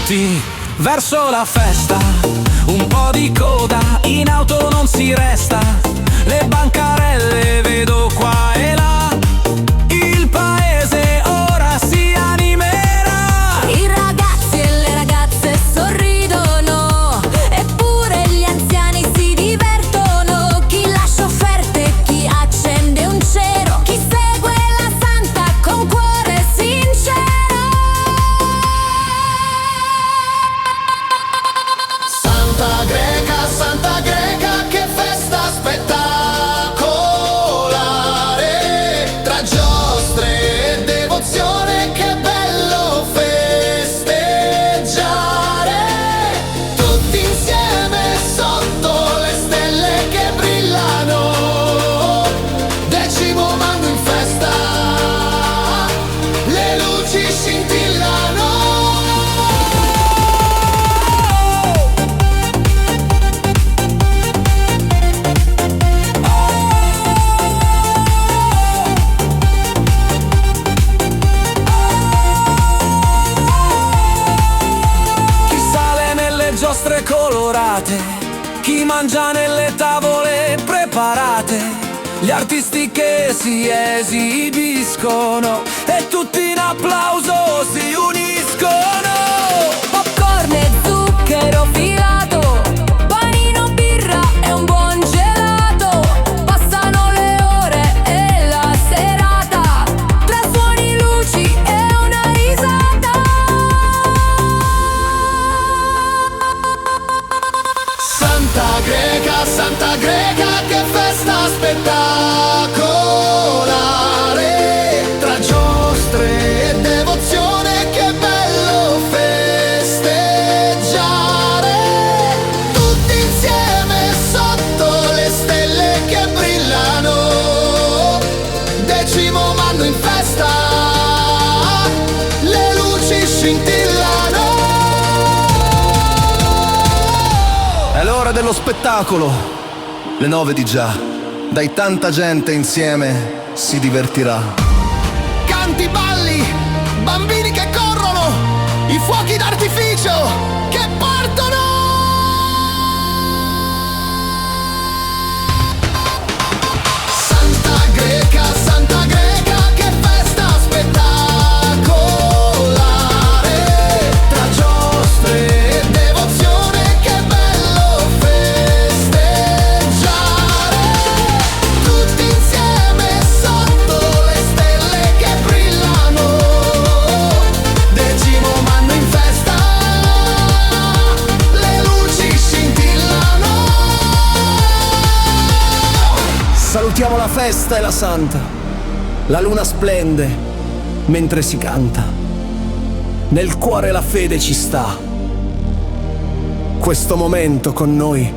tutti verso la festa, un po' di coda, in auto non si resta, le bancarelle vedo qua e là, il paese ora si animerà. I ragazzi e le ragazze sorridono, eppure gli anziani si divertono. Chi lascia offerte, chi accende un cero, chi segue la santa con cuore sincero. Santa Greca, che festa spettacolare, tra giostre e devozione, che bello festeggiare, tutti insieme sotto le stelle che brillano, decimo anno in festa, le luci scintillano. Giostre colorate, chi mangia nelle tavole preparate, gli artisti che si esibiscono e tutti in applauso si uniscono. Popcorn e zucchero filato, panino, birra e un buon gelato. Passano le ore e la serata, tra suoni, luci e una risata. Santa Greca, che festa spettacolare, tra giostre e devozione, che bello festeggiare, tutti insieme sotto le stelle che brillano, decimo anno in festa, le luci scintillano. È l'ora dello spettacolo, le 9 di già, dai, tanta gente insieme si divertirà. Canti, balli, bambini che corrono, i fuochi d'artificio che partono. Santa Greca, che festa spettacolare, tra giostre e devozione, che bello festeggiare, tutti insieme sotto le stelle che brillano, decimo anno in festa, le luci scintillano. Salutiamo la festa e la santa, la luna splende mentre si canta, nel cuore la fede ci sta, questo momento con noi